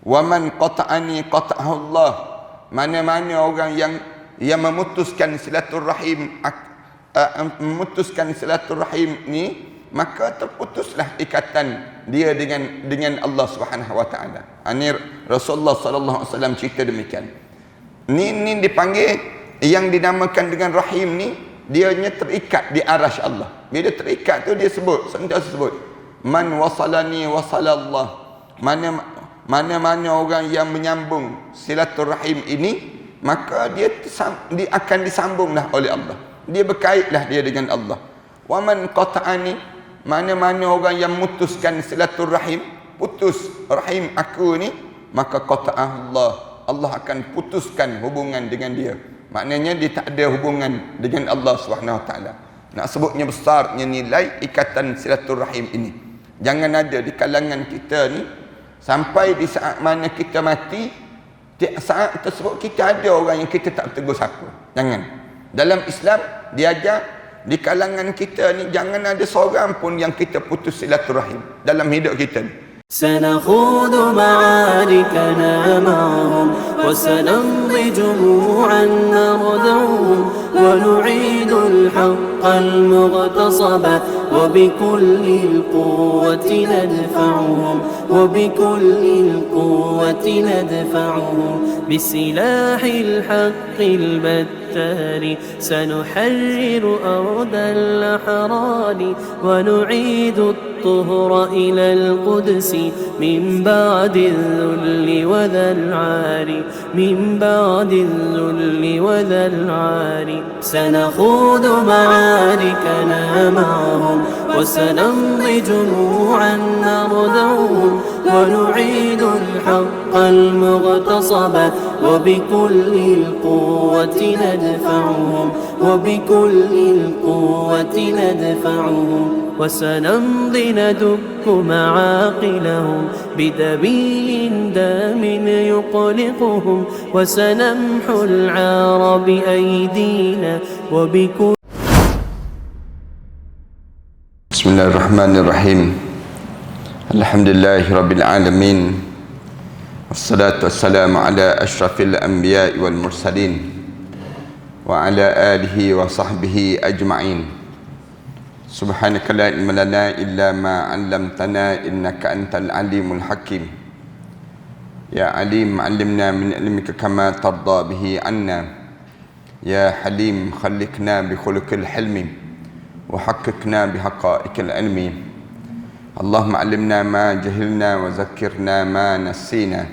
Wa man qata'ani qata'ahu Allah. Mana-mana orang yang memutuskan silaturahim ni, maka terputuslah ikatan dia dengan Allah Subhanahu wa taala. Ini Rasulullah sallallahu alaihi wasallam cerita demikian. Ni dipanggil yang dinamakan dengan rahim ni, dianya terikat di arasy Allah. Bila terikat tu dia sebut, sentiasa sebut, man wasalani wasalallah. Mana-mana orang yang menyambung silaturahim ini, maka dia akan disambunglah oleh Allah. Dia berkaitlah dia dengan Allah. Wa man qata'ani, mana-mana orang yang memutuskan silaturahim, putus rahim aku ni, maka qata'ah Allah akan putuskan hubungan dengan dia. Maknanya dia tak ada hubungan dengan Allah Subhanahu wa taala. Nak sebutnya besarnya nilai ikatan silaturahim ini. Jangan ada di kalangan kita ni sampai di saat mana kita mati, saat tersebut kita ada orang yang kita tak tegur siapa. Jangan. Dalam Islam diajar di kalangan kita ni jangan ada seorang pun yang kita putus silaturahim dalam hidup kita ni. سنخوض معاركنا معهم وسنمضي جموعا نردعهم ونعيد الحق المغتصب وبكل القوة ندفعهم بسلاح الحق البتار سنحرر أرض الأحرار ونعيد الطهر إلى القدس من بعد الذل وذا العار سنخوض معاركنا معهم وسنمضي جموعا نردعهم ونعيد الحق المغتصب وبكل القوة ندفعهم وسنمضي ندك معاقلهم بدبي دام يقلقهم وسنمحو العار بأيدينا وبكل. Bismillahirrahmanirrahim. Alhamdulillahi rabbil alamin. Wassalatu wassalamu ala asyrafil anbiya'i wal mursalin wa ala alihi wa sahbihi ajma'in. Subhanaka la ilma lana illa ma 'allamtana innaka antal alimul hakim. Ya alim 'allimna min ilmika kama tarda bihi 'anna. Ya halim khalliqna bi khuluqil hilmi wa haqqqiqna bi haqa'iqil ilmi. Allahumma 'allimna ma jahilna wa zakkirna ma nasina.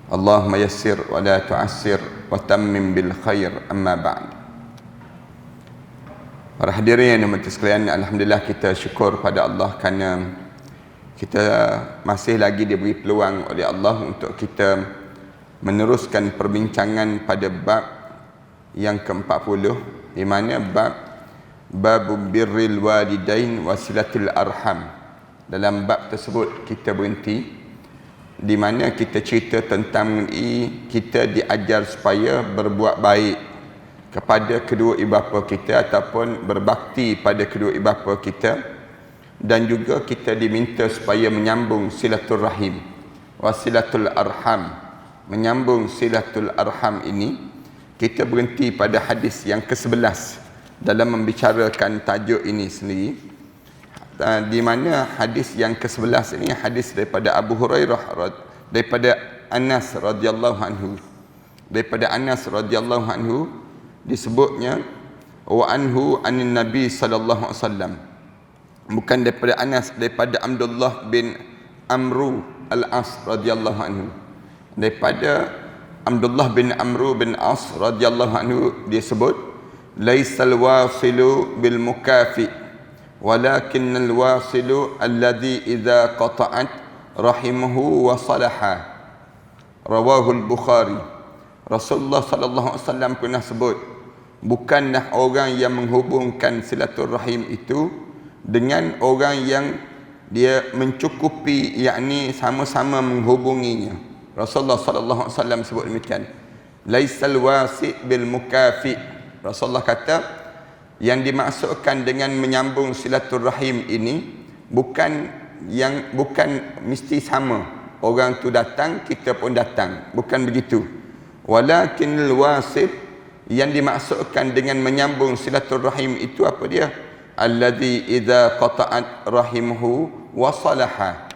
Allahumma yassir wa la tu'assir wa tammim bil khair, amma ba'd. Para hadirin yang dirahmati sekalian, alhamdulillah kita syukur pada Allah kerana kita masih lagi diberi peluang oleh Allah untuk kita meneruskan perbincangan pada bab yang ke-40, di mana bab birril walidain wasilatul arham. Dalam bab tersebut kita berhenti di mana kita cerita tentang kita diajar supaya berbuat baik kepada kedua ibu bapa kita ataupun berbakti pada kedua ibu bapa kita, dan juga kita diminta supaya menyambung silaturahim, wasilatul arham. Menyambung silatul arham ini kita berhenti pada hadis yang ke-11 dalam membicarakan tajuk ini sendiri, di mana hadis yang ke-11 ini hadis daripada Abu Hurairah, daripada Anas radhiyallahu anhu. Daripada Anas radhiyallahu anhu disebutnya wa anhu anin nabi sallallahu alaihi wasallam, bukan daripada Anas, daripada Abdullah bin Amru al-As radhiyallahu anhu. Daripada Abdullah bin Amru bin As radhiyallahu anhu dia sebut, laisal wasilu bil mukafi walakinnal wasilu alladhi idza qata'at rahimahu wa salaha. Rawahul Bukhari. Rasulullah sallallahu alaihi wasallam pernah sebut, bukanlah orang yang menghubungkan silaturahim itu dengan orang yang dia mencukupi, yakni sama-sama menghubunginya. Rasulullah sallallahu alaihi wasallam sebut demikian. Laisal wasi bil mukafi. Rasulullah kata yang dimaksudkan dengan menyambung silaturahim ini bukan mesti sama, orang tu datang, kita pun datang. Bukan begitu. Walakinil wasil, yang dimaksudkan dengan menyambung silaturrahim itu apa dia? Alladhi idza qata'at rahimuhu wasalaha.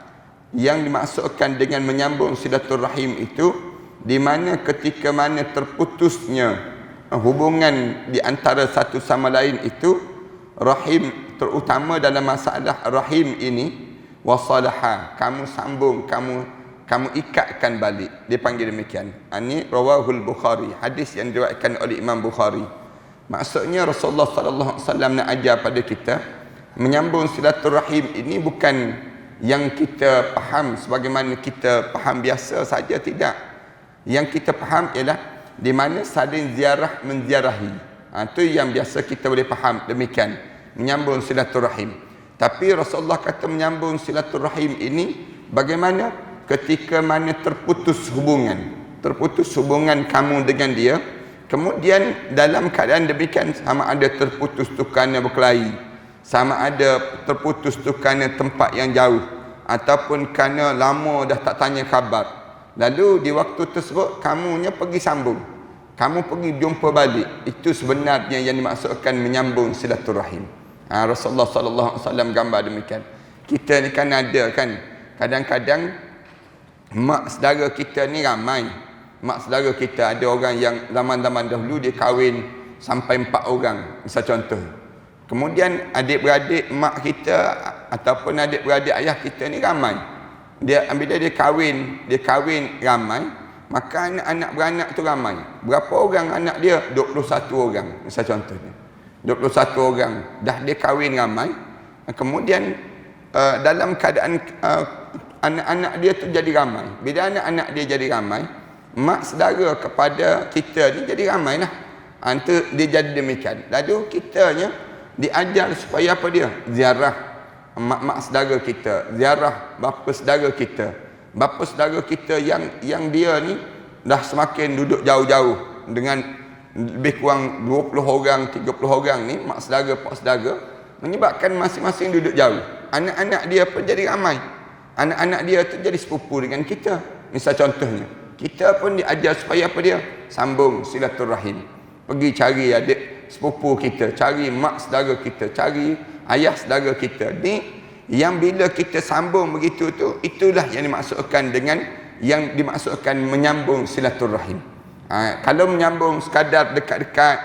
Yang dimaksudkan dengan menyambung silaturrahim itu di mana ketika mana terputusnya hubungan di antara satu sama lain itu, rahim, terutama dalam masalah rahim ini, wasalaha, kamu sambung, kamu ikatkan balik. Dia panggil demikian. Ini rawahul Bukhari, hadis yang diriwayatkan oleh Imam Bukhari. Maksudnya Rasulullah sallallahu alaihi wasallam nak ajar pada kita menyambung silaturahim ini bukan yang kita faham sebagaimana kita faham biasa saja, tidak. Yang kita faham ialah di mana saling ziarah menziarahi. Itu yang biasa kita boleh faham demikian, menyambung silaturahim. Tapi Rasulullah kata menyambung silaturahim ini bagaimana? Ketika mana terputus hubungan kamu dengan dia, kemudian dalam keadaan demikian, sama ada terputus tu kerana berkelahi, sama ada terputus tu kerana tempat yang jauh, ataupun kerana lama dah tak tanya khabar. Lalu di waktu tersebut kamunya pergi sambung, kamu pergi jumpa balik. Itu sebenarnya yang dimaksudkan menyambung silaturahim. Rasulullah sallallahu alaihi wasallam gambar demikian. Kita ni kan ada kan, kadang-kadang mak saudara kita ni ramai. Mak saudara kita ada orang yang zaman-zaman dahulu dia kahwin sampai 4 orang, misal contoh. Kemudian adik-beradik mak kita ataupun adik-beradik ayah kita ni ramai. Bila dia kahwin ramai, maka anak-anak beranak tu ramai. Berapa orang anak dia? 21 orang, misal contohnya. 21 orang. Dah dia kahwin ramai. Kemudian dalam keadaan anak-anak dia tu jadi ramai. Bila anak-anak dia jadi ramai, mak saudara kepada kita ni jadi ramai lah. Itu dia jadi demikian. Lalu kitanya diajar supaya apa dia? Ziarah mak-mak saudara kita, ziarah bapa saudara kita. Bapa saudara kita yang dia ni dah semakin duduk jauh-jauh dengan lebih kurang 20 orang, 30 orang ni, mak saudara, pak saudara, menyebabkan masing-masing duduk jauh. Anak-anak dia pun jadi ramai. Anak-anak dia tu jadi sepupu dengan kita. Misal contohnya, kita pun diajar supaya apa dia? Sambung silaturahim. Pergi cari adik sepupu kita, cari mak saudara kita, cari ayah saudara kita. Ni yang bila kita sambung begitu tu, itulah yang dimaksudkan dengan yang dimaksudkan menyambung silaturahim. Kalau menyambung sekadar dekat-dekat,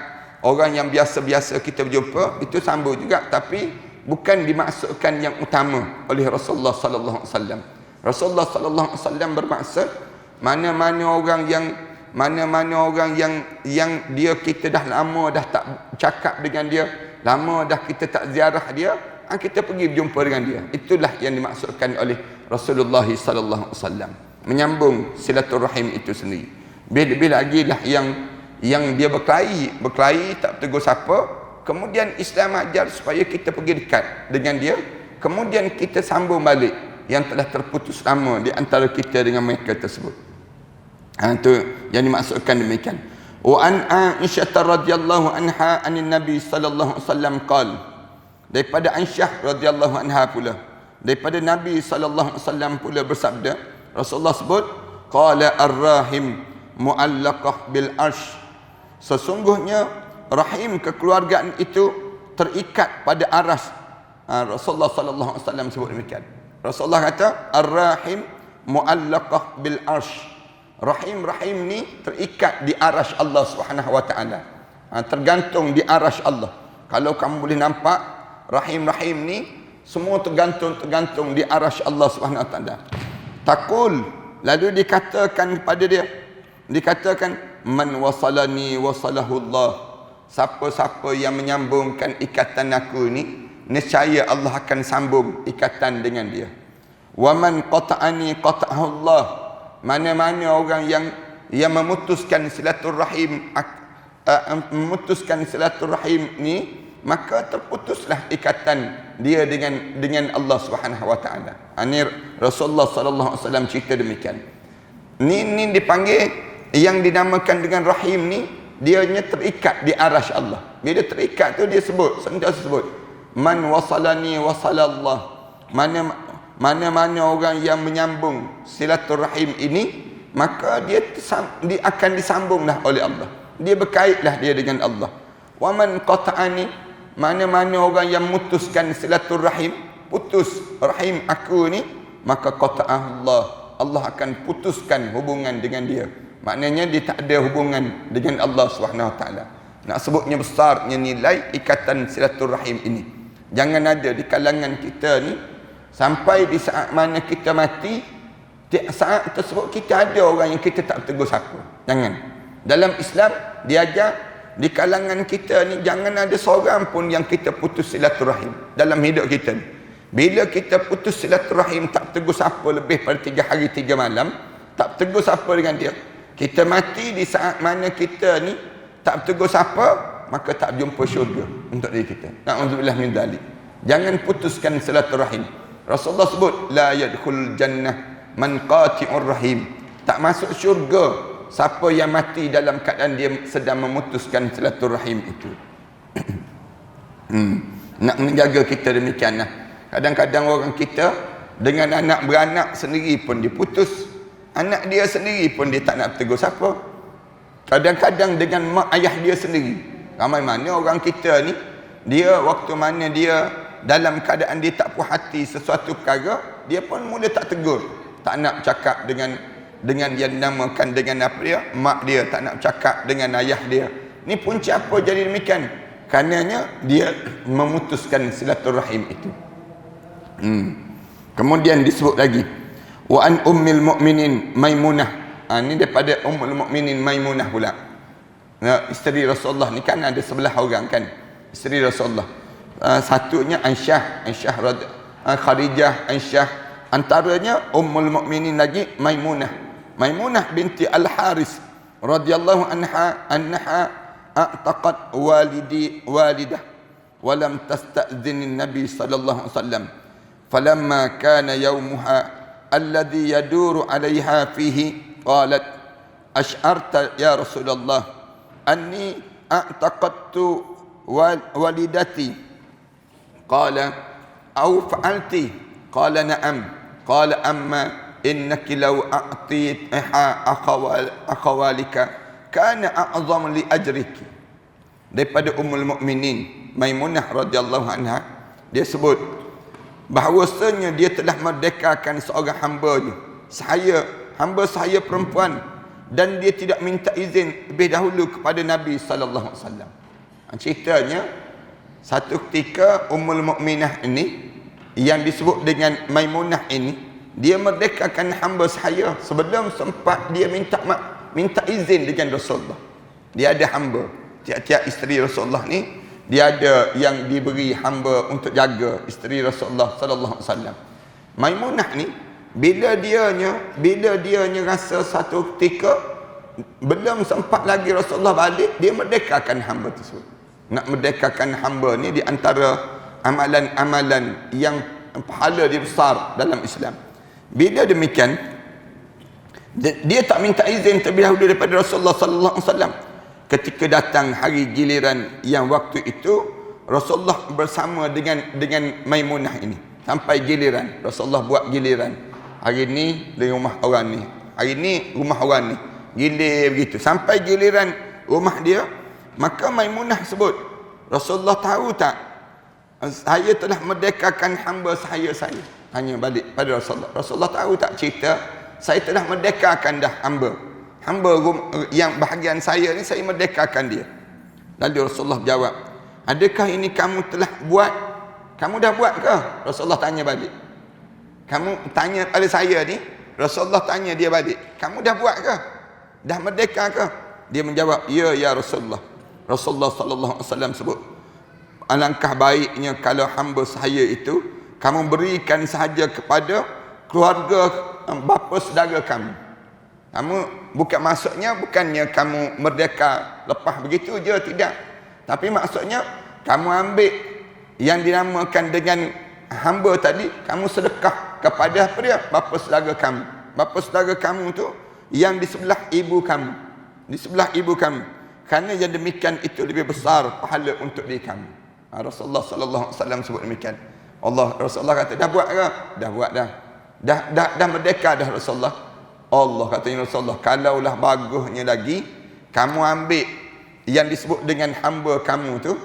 orang yang biasa-biasa kita berjumpa, itu sambung juga, tapi bukan dimaksudkan yang utama oleh Rasulullah sallallahu alaihi wasallam. Rasulullah sallallahu alaihi wasallam bermaksud mana-mana orang yang dia kita dah lama dah tak cakap dengan dia, lama dah kita tak ziarah dia, kita pergi berjumpa dengan dia. Itulah yang dimaksudkan oleh Rasulullah sallallahu alaihi wasallam, menyambung silaturahim itu sendiri. Bila lagi lah yang dia berkelahi tak tegur siapa, kemudian Islam ajar supaya kita pergi dekat dengan dia, kemudian kita sambung balik yang telah terputus lama di antara kita dengan mereka tersebut. Itu yang dimaksudkan demikian. Wa an Aisyah radhiyallahu anha anin Nabi sallallahu alaihi wasallam qala, daripada Aisyah radhiyallahu anha pula, daripada Nabi sallallahu alaihi wasallam pula bersabda, Rasulullah sebut, qala ar-rahim muallaqah bil arsh, sesungguhnya rahim kekeluargaan itu terikat pada aras. Rasulullah sallallahu alaihi wasallam sebut demikian. Rasulullah kata ar-rahim muallaqah bil arsh. Rahim ni terikat di aras Allah Subhanahu wa taala. Tergantung di aras Allah. Kalau kamu boleh nampak rahim ni semua tergantung di aras Allah Subhanahu wa taala. Taqul, lalu dikatakan kepada dia, dikatakan man wasalani wasalahu Allah. Siapa-siapa yang menyambungkan ikatan aku ni, nescaya Allah akan sambung ikatan dengan dia. Wa man qata'ani qata'ahu Allah. Mana-mana orang yang memutuskan silaturahim, ni, maka terputuslah ikatan dia dengan Allah Subhanahu wa taala. Ini Rasulullah sallallahu alaihi wasallam cerita demikian. Ni dipanggil yang dinamakan dengan rahim ni, dianya terikat di arasy Allah. Bila terikat tu dia sentiasa sebut man wasalani wasalallah. mana-mana orang yang menyambung silaturahim ini, maka dia akan disambunglah oleh Allah. Dia berkaitlah dia dengan Allah. Wa man qata'ani, mana-mana orang yang memutuskan silaturahim, putus rahim aku ni, maka qata'ah Allah. Allah akan putuskan hubungan dengan dia. Maknanya dia tak ada hubungan dengan Allah Subhanahu Wa Taala. Nak sebutnya besarnya nilai ikatan silaturahim ini. Jangan ada di kalangan kita ni sampai di saat mana kita mati, saat tersebut kita ada orang yang kita tak tegur siapa. Jangan. Dalam Islam diajar di kalangan kita ni jangan ada seorang pun yang kita putus silaturahim dalam hidup kita ni. Bila kita putus silaturahim, tak tegur siapa lebih pada 3 hari 3 malam, tak tegur siapa dengan dia, kita mati di saat mana kita ni tak tegur siapa, maka tak jumpa syurga untuk diri kita. Na'udzubillah min dzalik. Jangan putuskan silaturahim. Rasulullah sebut la yadkhul jannah man qati'ur rahim. Tak masuk syurga siapa yang mati dalam keadaan dia sedang memutuskan silaturahim itu. Nak menjaga kita demikianlah. Kadang-kadang orang kita dengan anak beranak sendiri pun diputus. Anak dia sendiri pun dia tak nak tegur siapa. Kadang-kadang dengan mak ayah dia sendiri. Ramai mana orang kita ni, dia waktu mana dia dalam keadaan dia tak puas hati sesuatu perkara, dia pun mula tak tegur. Tak nak cakap dengan yang dinamakan dengan apa dia, mak dia, tak nak cakap dengan ayah dia. Ni punca apa jadi demikian? Karenanya dia memutuskan silaturahim itu. Kemudian disebut lagi wa an ummil mu'minin Maimunah. Ini daripada ummul mu'minin Maimunah pula. Isteri Rasulullah ni kan ada 11 orang kan, isteri Rasulullah. Satunya Aisyah Khadijah, Aisyah. Antaranya ummul mu'minin lagi Maimunah binti Al-Haris radhiyallahu anha a'taqat walidah wa lam tasta'zin an-nabi sallallahu alaihi wasallam. فلما كان يومها الذي يدور عليها فيه قالت أشعرت يا رسول الله أني أعتقدت والدتي قال أو فعلت قال نعم قال أما إنك لو أعطيتها أخوالك كان أعظم لأجرك. Daripada Ummul Mukminin Maimunah radhiyallahu anha, dia sebut bahawasanya dia telah merdekakan seorang hamba-Nya, hamba saya perempuan, dan dia tidak minta izin lebih dahulu kepada Nabi sallallahu alaihi wasallam. Ceritanya satu ketika Ummul Mukminah ini yang disebut dengan Maimunah ini, dia merdekakan hamba saya sebelum sempat dia minta izin dengan Rasulullah. Dia ada hamba, tiap-tiap isteri Rasulullah ni dia ada yang diberi hamba untuk jaga isteri Rasulullah sallallahu alaihi wasallam. Maimunah ni bila dianya rasa satu ketika belum sempat lagi Rasulullah balik, dia merdekakan hamba tersebut. Nak merdekakan hamba ni di antara amalan-amalan yang pahala dia besar dalam Islam. Bila demikian, dia tak minta izin terlebih dahulu daripada Rasulullah sallallahu alaihi wasallam. Ketika datang hari giliran yang waktu itu Rasulullah bersama dengan Maimunah ini, sampai giliran Rasulullah buat giliran. Hari ni di rumah orang ni, hari ni rumah orang ni, gilir begitu sampai giliran rumah dia. Maka Maimunah sebut, Rasulullah tahu tak saya telah merdekakan hamba saya. Tanya balik pada Rasulullah, Rasulullah tahu tak cerita saya telah merdekakan dah hamba yang bahagian saya ni, saya merdekakan dia. Lalu Rasulullah jawab, adakah ini kamu telah buat? Kamu dah buat ke? Rasulullah tanya balik. Kamu tanya pada saya ni, Rasulullah tanya dia balik, kamu dah buat ke? Dah merdeka ke? Dia menjawab, ya Rasulullah. Rasulullah sallallahu alaihi wasallam sebut, alangkah baiknya kalau hamba saya itu kamu berikan sahaja kepada keluarga bapa saudara kamu. Kamu bukan maksudnya bukannya kamu merdeka lepas begitu je, tidak. Tapi maksudnya kamu ambil yang dinamakan dengan hamba tadi, kamu sedekah kepada apa dia? Bapa saudara kamu. Bapa saudara kamu tu yang di sebelah ibu kamu. Di sebelah ibu kamu. Kerana yang demikian itu lebih besar pahala untuk diri kamu. Rasulullah sallallahu alaihi wasallam sebut demikian. Rasulullah kata, dah buat ke? Dah buat dah. Dah merdeka dah Rasulullah. Allah katanya Rasulullah, kalaulah bagusnya lagi, kamu ambil yang disebut dengan hamba kamu tu,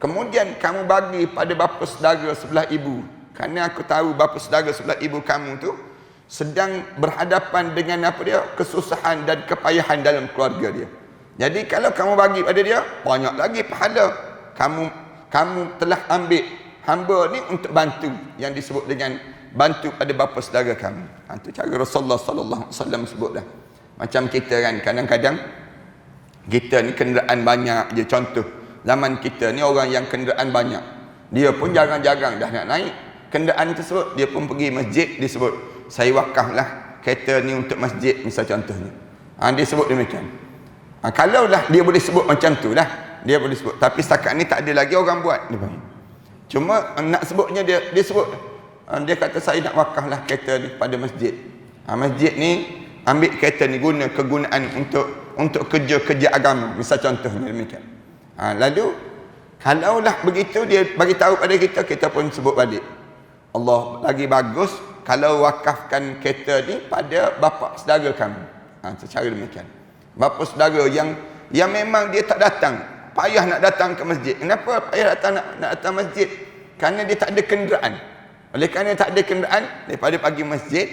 kemudian kamu bagi pada bapa saudara sebelah ibu. Kerana aku tahu bapa saudara sebelah ibu kamu tu sedang berhadapan dengan apa dia? Kesusahan dan kepayahan dalam keluarga dia. Jadi kalau kamu bagi pada dia, banyak lagi pahala. Kamu telah ambil hamba ni untuk bantu, yang disebut dengan bantu pada bapa saudara kamu. Itu cara Rasulullah sallallahu alaihi wasallam sebut dah. Macam kita kan, kadang-kadang kita ni kenderaan banyak je. Contoh, zaman kita ni orang yang kenderaan banyak, dia pun jarang-jarang dah nak naik kenderaan tersebut, dia pun pergi masjid, disebut saya wakaflah kereta ni untuk masjid, misal contohnya. Dia sebut demikian. Kalaulah dia boleh sebut macam tu lah, dia boleh sebut. Tapi setakat ni tak ada lagi orang buat. Cuma nak sebutnya dia sebut. Dia kata saya nak wakaflah kereta ni pada masjid. Masjid ni ambil kereta ni guna kegunaan untuk kerja-kerja agama, misal contohnya demikian. Lalu kalaulah begitu dia bagi tahu pada kita, kita pun sebut balik. Allah lagi bagus kalau wakafkan kereta ni pada bapa saudara kamu. Secara demikian. Bapa saudara yang memang dia tak datang, payah nak datang ke masjid. Kenapa payah datang nak datang masjid? Kerana dia tak ada kenderaan. Oleh kerana tak ada kenderaan, daripada pagi masjid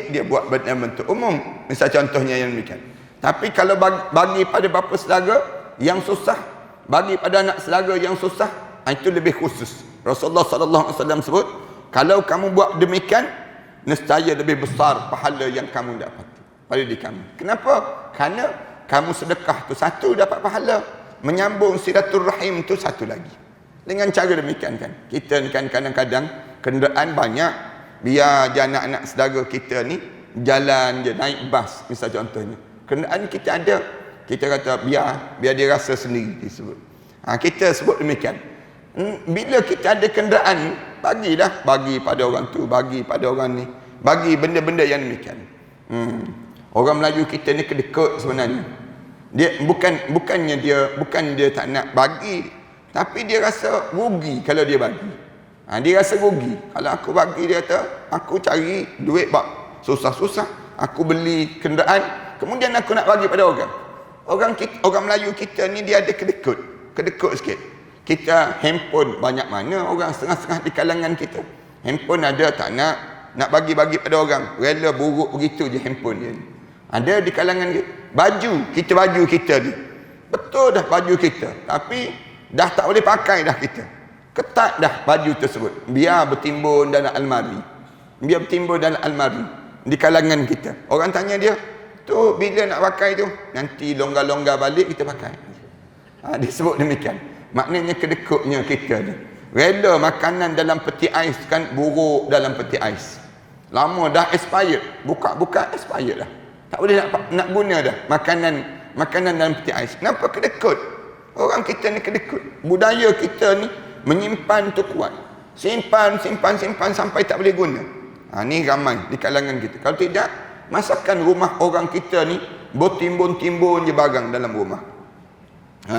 dia buat bentuk umum, misal contohnya yang demikian. Tapi kalau bagi pada bapa saudara yang susah, bagi pada anak saudara yang susah, itu lebih khusus. Rasulullah sallallahu alaihi wasallam sebut, kalau kamu buat demikian, nescaya lebih besar pahala yang kamu dapat pada diri kamu. Kenapa? Kerana kamu sedekah tu satu dapat pahala, menyambung silaturrahim tu satu lagi. Dengan cara demikian kan, kita ni kan kadang-kadang kenderaan banyak, biar je anak-anak saudara kita ni jalan je, naik bas misal contohnya. Kenderaan kita ada, kita kata biar dia rasa sendiri disebut. Kita sebut demikian. Bila kita ada kenderaan, bagi pada orang tu, bagi pada orang ni, bagi benda-benda yang demikian. Orang Melayu kita ni kedekut sebenarnya. Dia bukan dia tak nak bagi, tapi dia rasa rugi kalau dia bagi. Dia rasa rugi. Kalau aku bagi, dia kata, aku cari duit susah-susah, aku beli kenderaan, kemudian aku nak bagi pada orang. Orang Melayu kita ni dia ada kedekut sikit. Kita handphone banyak mana orang setengah-setengah di kalangan kita. Handphone ada tak nak bagi-bagi pada orang, rela buruk begitu je handphone dia. Ada di kalangan kita. Baju kita ni, betul dah baju kita, tapi dah tak boleh pakai dah kita. Ketat dah baju tersebut, biar bertimbun dalam almari. Di kalangan kita. Orang tanya dia, tu bila nak pakai tu? Nanti longgar-longgar balik kita pakai. Dia sebut demikian. Maknanya kedekutnya kita ni. Rela makanan dalam peti ais kan buruk dalam peti ais. Lama dah expired, buka expired dah. Tak boleh nak guna dah makanan dalam peti ais. Kenapa kedekut? Orang kita ni kedekut. Budaya kita ni menyimpan tu kuat. Simpan sampai tak boleh guna. Ni ramai di kalangan kita. Kalau tidak, masakan rumah orang kita ni bertimbun-timbun je barang dalam rumah.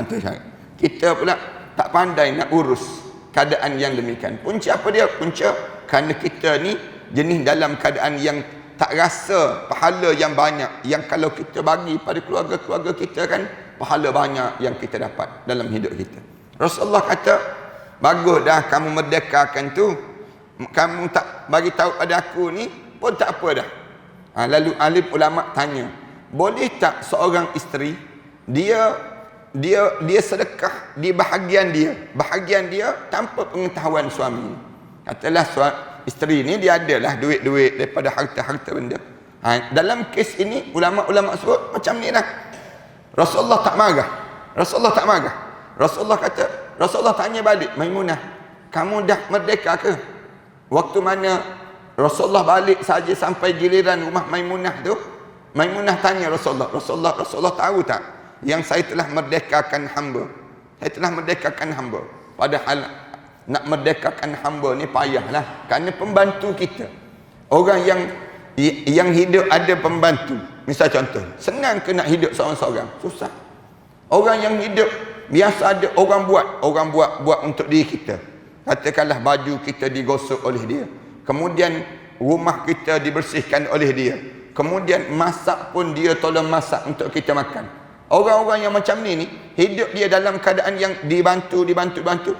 Tu syarat. Kita pula tak pandai nak urus keadaan yang demikian. Punca apa dia? Punca kerana kita ni jenis dalam keadaan yang tak rasa pahala yang banyak, yang kalau kita bagi pada keluarga-keluarga kita kan, pahala banyak yang kita dapat dalam hidup kita. Rasulullah kata, bagus dah kamu merdekakan tu, kamu tak bagi tahu pada aku ni pun tak apa dah. Lalu alim ulama tanya, boleh tak seorang isteri dia sedekah di bahagian dia tanpa pengetahuan suami? Katalah isteri ni dia adalah duit-duit daripada harta-harta benda. Dalam kes ini ulama-ulama sebut macam ni lah. Rasulullah tak marah. Rasulullah tanya balik, Maimunah, kamu dah merdeka ke? Waktu mana Rasulullah balik saja sampai giliran rumah Maimunah tu, Maimunah tanya Rasulullah tahu tak yang saya telah merdekakan hamba? Saya telah merdekakan hamba. Padahal nak merdekakan hamba ni payahlah, kerana pembantu kita, orang yang hidup ada pembantu, misal contoh, senang ke nak hidup seorang-seorang? Susah. Orang yang hidup biasa ada orang buat untuk diri kita. katakanlah baju kita digosok oleh dia, kemudian rumah kita dibersihkan oleh dia, kemudian masak pun dia tolong masak untuk kita makan. Orang-orang yang macam ni hidup dia dalam keadaan yang dibantu.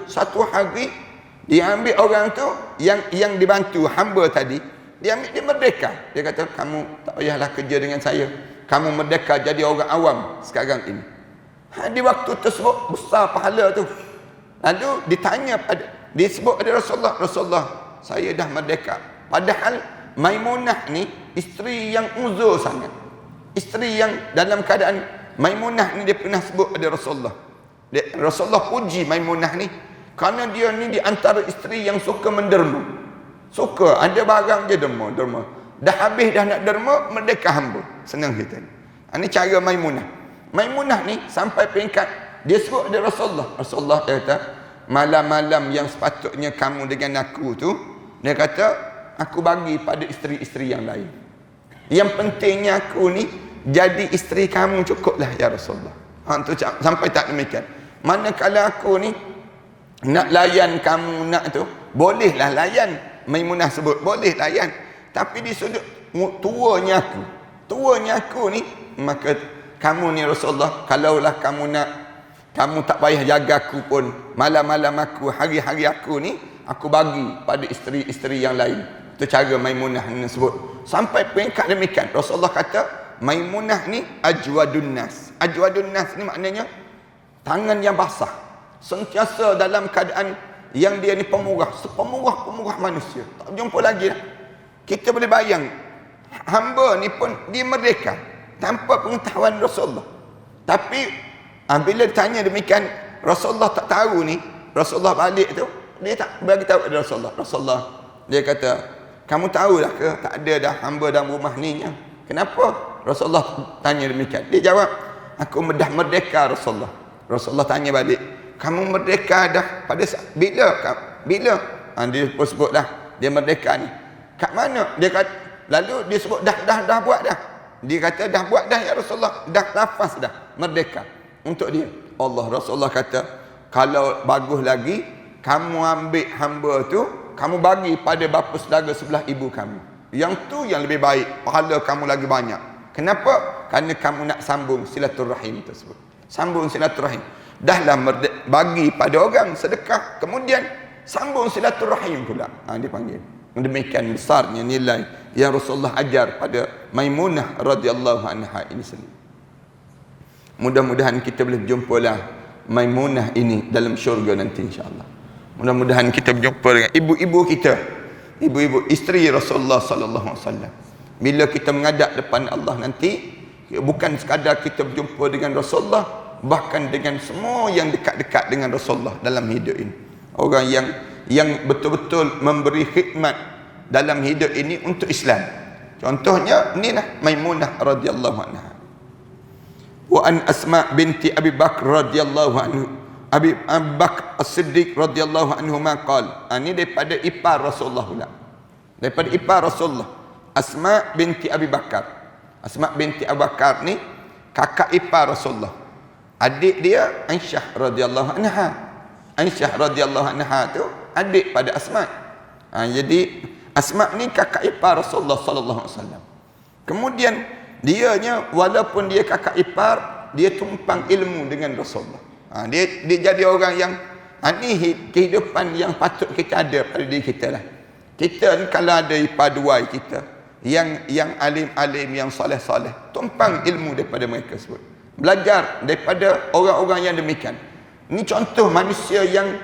Satu hari dia ambil orang tu yang dibantu, hamba tadi, dia ambil dia merdeka. Dia kata, kamu tak payahlah kerja dengan saya, kamu merdeka jadi orang awam sekarang ini. Di waktu tersebut besar pahala tu. Lalu ditanya disebut pada Rasulullah, saya dah merdeka. Padahal Maimunah ni isteri yang uzur sangat, isteri yang dalam keadaan Maimunah ni dia pernah sebut pada Rasulullah. Rasulullah puji Maimunah ni kerana dia ni di antara isteri yang suka menderma. Suka ada barang je derma. Dah habis dah nak derma, merdeka hamba. Senang kita ni. Ini cara Maimunah. Maimunah ni sampai peringkat dia sebut pada Rasulullah dia kata, malam-malam yang sepatutnya kamu dengan aku tu, dia kata, aku bagi pada isteri-isteri yang lain. Yang pentingnya aku ni jadi isteri kamu cukuplah ya Rasulullah. Sampai tak demikian. Manakala aku ni nak layan kamu nak tu, bolehlah layan. Maimunah sebut boleh layan. Tapi di sudut tuanya aku ni, maka kamu ni Rasulullah, kalaulah kamu nak, kamu tak payah jaga aku pun. Malam-malam aku, hari-hari aku ni, aku bagi pada isteri-isteri yang lain. Itu cara Maimunah ni sebut. Sampai peringkat demikian. Rasulullah kata, Maimunah ni ajwadun nas. Ajwadun nas ni maknanya tangan yang basah. Sentiasa dalam keadaan yang dia ni pemurah. Pemurah manusia. Tak jumpa lagi dah. Kita boleh bayang. Hamba ni pun dia merdeka. Tanpa pengetahuan Rasulullah. Tapi bila ditanya demikian, Rasulullah tak tahu ni. Rasulullah balik tu, dia tak bagi tahu kepada Rasulullah. Dia kata, kamu tahulah ke tak ada dah hamba dalam rumah ni? Kenapa? Rasulullah tanya demikian. Dia jawab, aku dah merdeka Rasulullah. Rasulullah tanya balik, kamu merdeka dah pada bila? Dia pun sebutlah dia merdeka ni. Kat mana? Dia kata, lalu dia sebut dah buat dah. Dia kata dah buat dah ya Rasulullah. Dah lafaz dah merdeka untuk dia. Rasulullah kata, kalau bagus lagi kamu ambil hamba tu, kamu bagi pada bapa saudara sebelah ibu kamu. Yang tu yang lebih baik, pahala kamu lagi banyak. Kenapa? Kerana kamu nak sambung silaturahim tersebut. Sambung silaturahim. Dahlah bagi pada orang sedekah, kemudian sambung silaturahim pula. Dia panggil. Demikian besarnya nilai yang Rasulullah ajar pada Maimunah radhiyallahu anha ini sendiri. Mudah-mudahan kita boleh jumpalah Maimunah ini dalam syurga nanti insya-Allah. Mudah-mudahan kita berjumpa dengan ibu-ibu kita, ibu-ibu isteri Rasulullah sallallahu alaihi wasallam. Bila kita menghadap depan Allah nanti, bukan sekadar kita berjumpa dengan Rasulullah, bahkan dengan semua yang dekat-dekat dengan Rasulullah dalam hidup ini. Orang yang betul-betul memberi khidmat dalam hidup ini untuk Islam. Contohnya inilah Maimunah radhiyallahu anha. Wa an Asma binti Abi Bakr radhiyallahu anhu, Abi Bakr As-Siddiq radhiyallahu anhu maqal. Ini daripada ipar Rasulullah pula. Daripada ipar Rasulullah. Asma binti Abi Bakar. Asma binti Abu Bakar ni kakak ipar Rasulullah. Adik dia Aisyah radhiyallahu anha. Aisyah radhiyallahu anha tu adik pada Asma. Jadi Asma ni kakak ipar Rasulullah sallallahu alaihi wasallam. Kemudian dianya walaupun dia kakak ipar, dia tumpang ilmu dengan Rasulullah. Dia jadi orang yang ini kehidupan yang patut kita ada pada diri kita lah. Kita ni kalau ada ipar duai kita yang alim-alim, yang soleh-soleh, tumpang ilmu daripada mereka sebut. Belajar daripada orang-orang yang demikian. Ini contoh manusia yang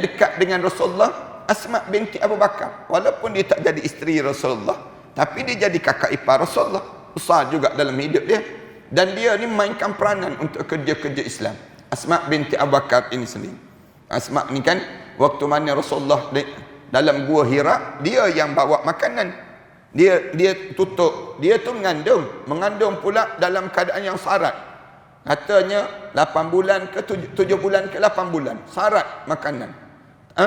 dekat dengan Rasulullah. Asma binti Abu Bakar, walaupun dia tak jadi isteri Rasulullah, tapi dia jadi kakak ipar Rasulullah. Besar juga dalam hidup dia. Dan dia ni mainkan peranan untuk kerja-kerja Islam. Asma binti Abu Bakar ini sendiri. Asma ni kan waktu mana Rasulullah dalam gua Hira, dia yang bawa makanan. Dia tutup, dia tu mengandung pula dalam keadaan yang syarat. Katanya 8 bulan ke 7 bulan ke 8 bulan syarat makanan.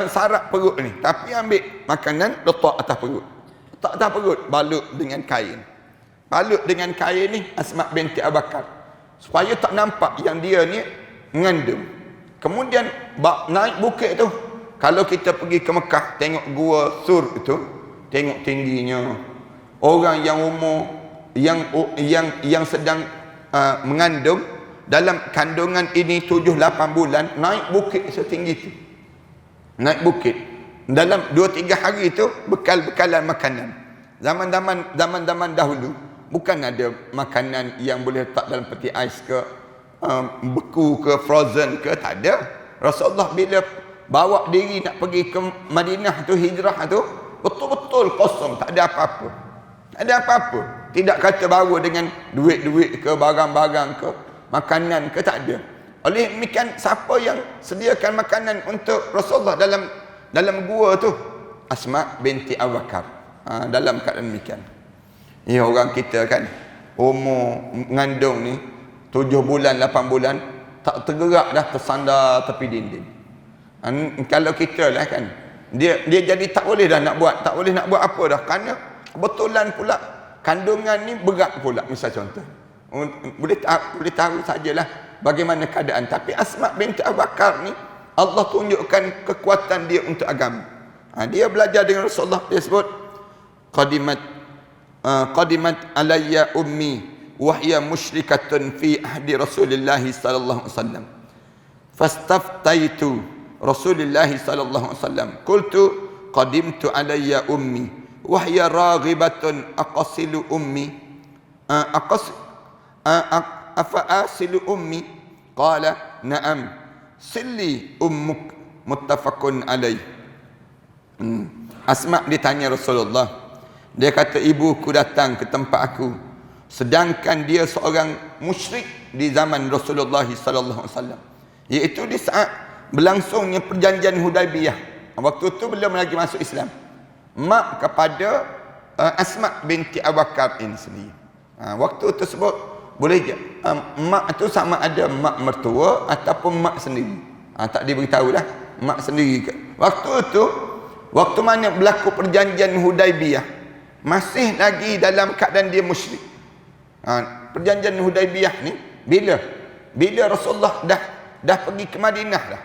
Syarat perut ni, tapi ambil makanan letak atas perut. Letak atas perut, balut dengan kain. Balut dengan kain ni Asma binti Abu Bakar, supaya tak nampak yang dia ni mengandung. Kemudian naik bukit tu, Kalau kita pergi ke Mekah, tengok gua Sur itu, tengok tingginya. Orang yang umur yang sedang mengandung, dalam kandungan ini 7-8 bulan, naik bukit setinggi itu. Naik bukit. Dalam 2-3 hari itu bekal-bekalan makanan. Zaman-zaman dahulu bukan ada makanan yang boleh letak dalam peti ais ke beku ke frozen ke, tak ada. Rasulullah bila bawa diri nak pergi ke Madinah tu, hijrah tu, betul-betul kosong, tak ada apa-apa. Tak ada apa-apa. Tidak kata bawa dengan duit-duit ke, barang-barang ke, makanan ke, tak ada. Oleh demikian, siapa yang sediakan makanan untuk Rasulullah dalam gua tu? Asma binti Abu Bakar. Dalam keadaan demikian. Ya, orang kita kan umur mengandung ni 7 bulan 8 bulan tak tergerak dah, tersandar tepi dinding. Kalau kita lah kan, dia jadi tak boleh dah nak buat, tak boleh nak buat apa dah, kerana kebetulan pula kandungan ni berat pula. Misal contoh, boleh tahu sajalah bagaimana keadaan. Tapi Asma binti Abu Bakar ni Allah tunjukkan kekuatan dia untuk agama. Dia belajar dengan Rasulullah. Dia sebut qadimat alayya ummi wa hiya musyrikatun fi ahdi Rasulillah sallallahu alaihi wasallam fastaftaitu Rasulillah sallallahu alaihi wasallam qultu qadimtu alayya ummi wa hiya raghibatun aqasilu ummi afa asilu ummi qala na'am silli ummuk muttafaqun alaih. Asma ditanya Rasulullah, dia kata ibuku datang ke tempat aku sedangkan dia seorang musyrik di zaman Rasulullah sallallahu alaihi wasallam, iaitu di saat berlangsungnya perjanjian Hudaibiyah. Waktu tu belum lagi masuk Islam. Mak kepada Asma binti Abu Bakar ini sendiri. Waktu tersebut boleh je mak tu sama ada mak mertua ataupun mak sendiri. Tak diberitahu lah, mak sendiri ke. Waktu mana berlaku perjanjian Hudaibiyah, masih lagi dalam keadaan dia musyrik. Perjanjian Hudaibiyah ni bila Rasulullah dah pergi ke Madinah dah.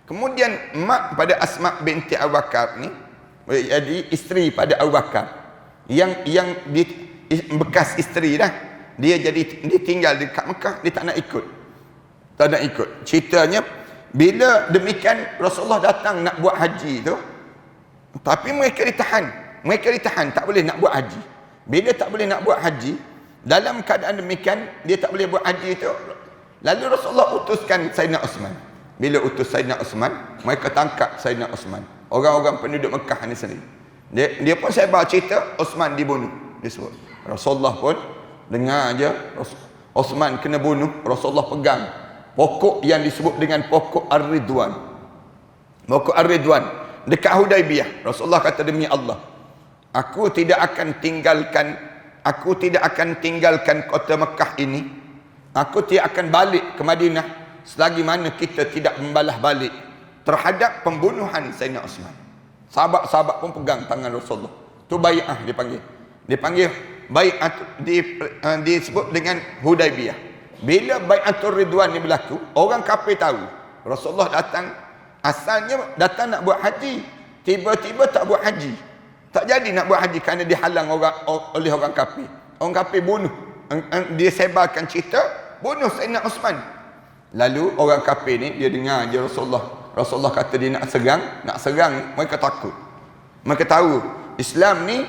Kemudian mak pada Asma binti Abu Bakar ni jadi isteri pada Abu Bakar, yang bekas isteri dah. Dia tinggal dekat Mekah, dia tak nak ikut. Ceritanya bila demikian Rasulullah datang nak buat haji tu, tapi mereka ditahan, tak boleh nak buat haji. Bila tak boleh nak buat haji, dalam keadaan demikian dia tak boleh buat haji tu, lalu Rasulullah utuskan Sayyidina Osman. Bila utus Sayyidina Osman, mereka tangkap Sayyidina Osman. Orang-orang penduduk Mekah ni sendiri. Dia pun sebar cerita Osman dibunuh. Disebut Rasulullah pun dengar aja Osman kena bunuh. Rasulullah pegang pokok yang disebut dengan pokok Ar-Ridwan. Pokok Ar-Ridwan dekat Hudaibiyah. Rasulullah kata, demi Allah, aku tidak akan tinggalkan kota Mekah ini. Aku tidak akan balik ke Madinah selagi mana kita tidak membalas balik terhadap pembunuhan Sayyidina Osman. Sahabat-sahabat pun pegang tangan Rasulullah. Tu bai'ah dia panggil bai'ah, disebut dengan Hudaibiyah. Bila bai'atul Ridwan ni berlaku, orang kafir tahu Rasulullah datang, asalnya datang nak buat haji, tiba-tiba tak buat haji. Tak jadi nak buat haji kerana dihalang oleh orang kafir. Orang kafir bunuh, dia sebarkan cerita bunuh Sayyidina Osman. Lalu orang kafir ni dia dengar je Rasulullah kata dia nak serang, mereka takut. Mereka tahu Islam ni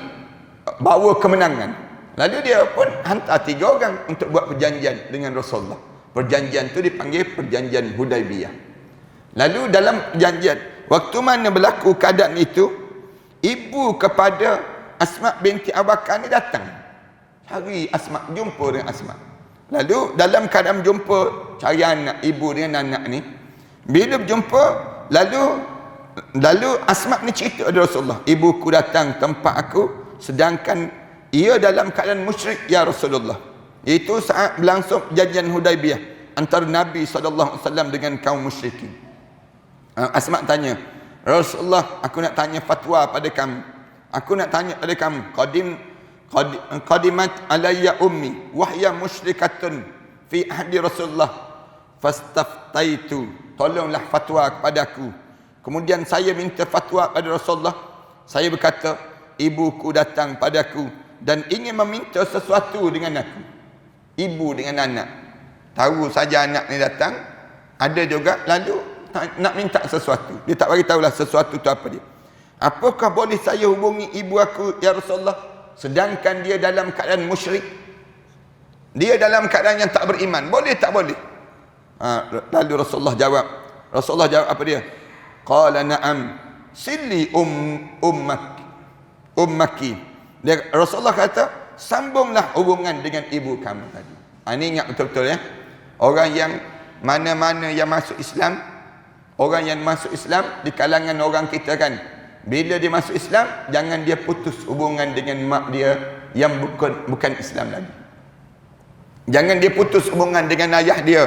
bawa kemenangan. Lalu dia pun hantar 3 orang untuk buat perjanjian dengan Rasulullah. Perjanjian tu dipanggil perjanjian Hudaibiyah. Lalu dalam perjanjian, waktu mana berlaku keadaan itu, ibu kepada Asma binti Abu Bakar ni datang cari Asma, jumpa dengan Asma. Lalu dalam keadaan jumpa, cari anak, ibu dengan anak ni. Bila berjumpa, lalu Asma ni cerita kepada Rasulullah, ibuku datang tempat aku sedangkan ia dalam keadaan musyrik ya Rasulullah. Itu saat berlangsung perjanjian Hudaibiyah antara Nabi SAW dengan kaum musyrikin. Asma tanya, Rasulullah, aku nak tanya fatwa pada kamu. Qadimat alayya ummi wa hiya musyrikatun fi ahdi Rasulullah fastaftaitu. Tolonglah fatwa kepada aku. Kemudian saya minta fatwa pada Rasulullah. Saya berkata, ibuku datang padaku dan ingin meminta sesuatu dengan aku. Ibu dengan anak. Tahu saja anak ni datang, ada juga lalu nak minta sesuatu. Dia tak bagi tahulah sesuatu tu apa dia. Apakah boleh saya hubungi ibu aku ya Rasulullah sedangkan dia dalam keadaan musyrik? Dia dalam keadaan yang tak beriman. Boleh tak boleh? Lalu Rasulullah jawab apa dia? Qala na'am silli ummaki. Rasulullah kata, sambunglah hubungan dengan ibu kamu tadi. Ini ingat betul-betul ya. Orang yang mana-mana yang masuk Islam, orang yang masuk Islam di kalangan orang kita kan, bila dia masuk Islam, jangan dia putus hubungan dengan mak dia yang bukan Islam lagi. Jangan dia putus hubungan dengan ayah dia.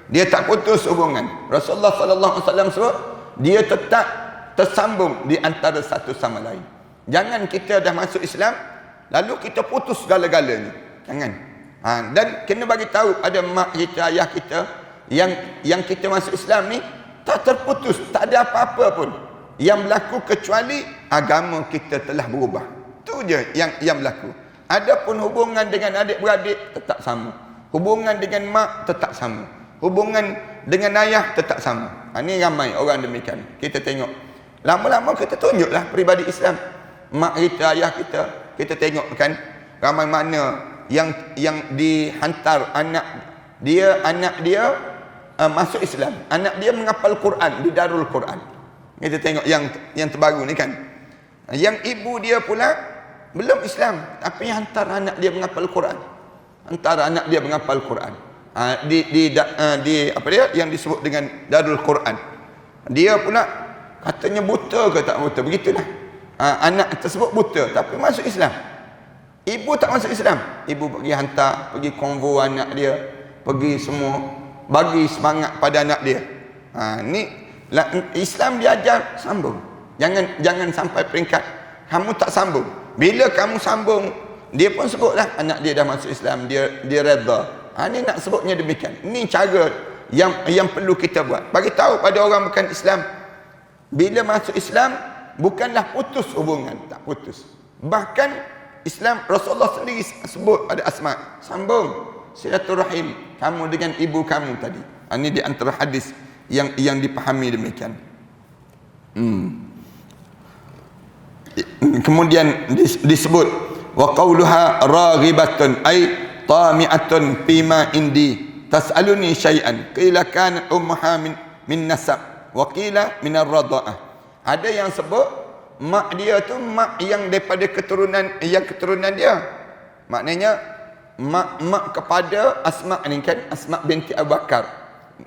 Dia tak putus hubungan. Rasulullah sallallahu alaihi wasallam sebut, dia tetap tersambung di antara satu sama lain. Jangan kita dah masuk Islam lalu kita putus segala-galanya. Jangan. Dan kena bagi tahu pada mak kita, ayah kita yang kita masuk Islam ni tak terputus, tak ada apa-apa pun yang berlaku kecuali agama kita telah berubah. Itu je yang berlaku. Adapun hubungan dengan adik-beradik tetap sama. Hubungan dengan mak tetap sama. Hubungan dengan ayah tetap sama. Ini ramai orang demikian. Kita tengok. Lama-lama kita tunjuklah peribadi Islam. Mak kita, ayah kita tengok kan. Ramai mana yang dihantar anak dia masuk Islam. Anak dia menghafal Quran di Darul Quran. Kita tengok yang terbaru ni kan. Yang ibu dia pula belum Islam, tapi hantar anak dia menghafal Quran. Hantar anak dia menghafal Quran. Di apa dia yang disebut dengan Darul Quran. Dia pula katanya buta ke tak buta, begitulah. Anak tersebut buta tapi masuk Islam. Ibu tak masuk Islam. Ibu pergi hantar, pergi konvo anak dia, pergi semua, bagi semangat pada anak dia. Ni Islam diajar sambung. Jangan sampai peringkat kamu tak sambung. Bila kamu sambung, dia pun sebutlah anak dia dah masuk Islam, dia redha. Ni nak sebutnya demikian. Ini cara yang perlu kita buat. Bagi tahu pada orang bukan Islam, bila masuk Islam bukanlah putus hubungan, tak putus. Bahkan Islam, Rasulullah sendiri sebut pada Asma, sambung silaturahim kamu dengan ibu kamu tadi. Ini di antara hadis yang dipahami demikian. Kemudian disebut wa qauluha raghibatun ay tami'atun fima indi tas'aluni syai'an qila kanat ummuha min nasab wa qila min ar-radha'ah. Ada yang sebut mak dia tu mak yang daripada keturunan dia. Maknanya mak kepada Asma ni kan, Asma binti Abu Bakar.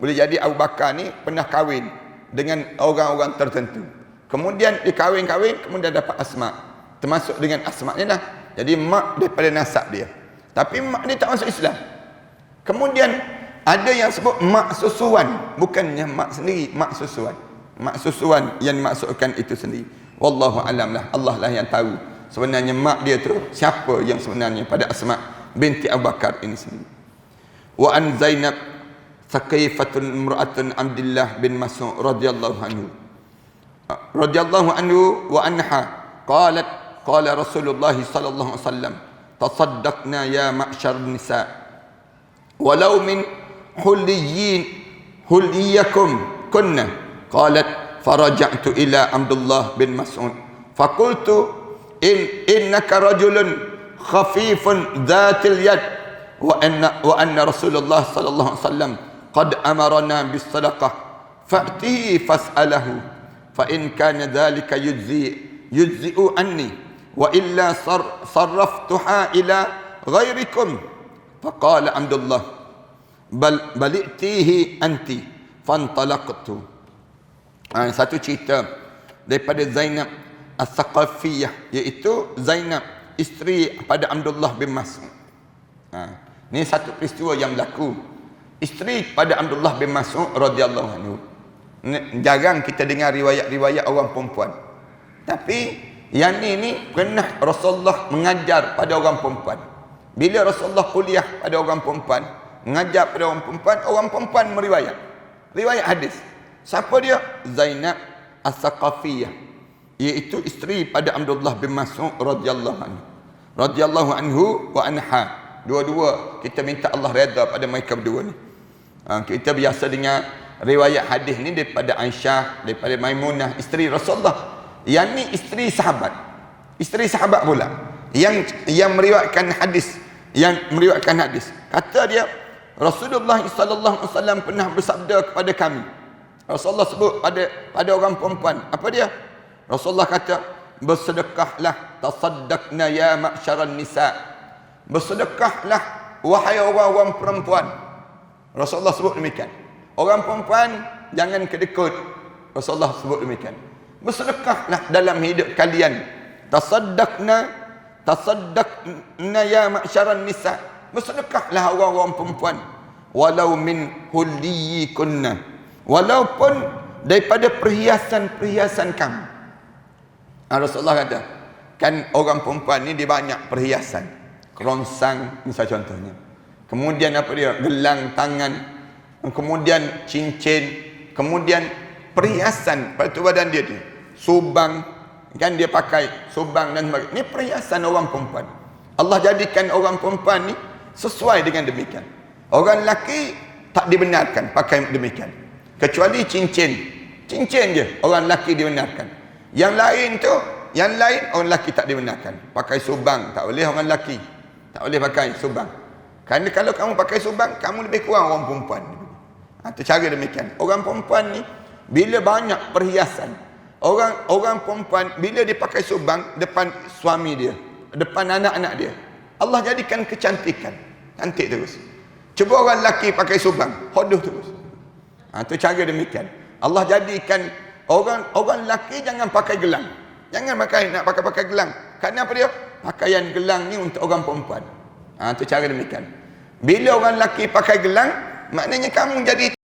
Boleh jadi Abu Bakar ni pernah kahwin dengan orang-orang tertentu. Kemudian dikahwin-kahwin, kemudian dapat Asma. Termasuk dengan Asma ni lah. Jadi mak daripada nasab dia. Tapi mak ni tak masuk Islam. Kemudian ada yang sebut mak susuan. Bukannya mak sendiri, mak susuan. Mak susuan yang dimaksudkan itu sendiri. Wallahu alam lah. Allah lah yang tahu sebenarnya mak dia tu siapa yang sebenarnya pada Asma binti Abu Bakar ini sendiri. Wa an Zainab Saqifatun imra'atun Abdullah bin Mas'ud radhiyallahu anhu wa anha qalat qala Rasulullah sallallahu alaihi wasallam tasaddaqna ya ma'syar nisa walau min hulliyakum kunna qalat faraja'tu ila Abdullah bin Mas'ud faqultu innaka rajulun khafifun dhatil yad wa anna Rasulullah sallallahu alaihi wasallam qad amarna bis sadaqah fa'tihi fas'alahu fa in kana dhalika yujzi'u anni wa illa sarraftuha ila ghairikum faqala Abdullah bal i'tihi anti fantalaqtu. Satu cerita daripada Zainab As-Saqafiyah, iaitu Zainab isteri pada Abdullah bin Mas'ud. Ini satu peristiwa yang berlaku. Isteri pada Abdullah bin Mas'ud radhiyallahu anhu. Jarang kita dengar riwayat-riwayat orang perempuan. Tapi yang ni pernah Rasulullah mengajar pada orang perempuan. Bila Rasulullah kuliah pada orang perempuan, mengajar pada orang perempuan meriwayat. Riwayat hadis. Siapa dia? Zainab As-Saqafiyah, iaitu isteri pada Abdullah bin Mas'ud radhiyallahu anhu wa anha. Dua-dua kita minta Allah redha pada mereka berdua ni. Kita biasa dengar riwayat hadis ni daripada Aisyah, daripada Maimunah, isteri Rasulullah. Yang ni isteri sahabat. Isteri sahabat pula. Yang meriwayatkan hadis, kata dia, Rasulullah sallallahu alaihi wasallam pernah bersabda kepada kami. Rasulullah sebut pada orang perempuan, apa dia? Rasulullah kata, bersedekahlah, tasaddaqna ya ma'syaran nisa. Bersedekahlah wahai orang-orang perempuan. Rasulullah sebut demikian. Orang perempuan jangan kedekut. Rasulullah sebut demikian. Bersedekahlah dalam hidup kalian. Tasaddaqna ya ma'syaran nisa. Bersedekahlah orang-orang perempuan. Walau min hulliyikunna, walaupun daripada perhiasan-perhiasan kamu. Rasulullah kata, kan orang perempuan ni dia banyak perhiasan. Kerongsang misalnya contohnya. Kemudian apa dia? Gelang tangan. Kemudian cincin. Kemudian perhiasan pada tubuh badan dia tu. Subang, kan dia pakai subang dan sebagainya. Ini perhiasan orang perempuan. Allah jadikan orang perempuan ni sesuai dengan demikian. Orang lelaki tak dibenarkan pakai demikian. Kecuali cincin. Cincin je orang lelaki dibenarkan. Yang lain orang lelaki tak dibenarkan. Pakai subang tak boleh orang lelaki. Tak boleh pakai subang. Kerana kalau kamu pakai subang, kamu lebih kurang orang perempuan. Itu cara demikian. Orang perempuan ni bila banyak perhiasan. Orang perempuan bila dia pakai subang depan suami dia, depan anak-anak dia, Allah jadikan kecantikan. Cantik terus. Cuba orang lelaki pakai subang, hodoh terus. Itu cara demikian. Allah jadikan orang lelaki jangan pakai gelang. Jangan nak pakai gelang. Kerana apa dia? Pakaian gelang ni untuk orang perempuan. Itu cara demikian. Bila orang lelaki pakai gelang, maknanya kamu jadi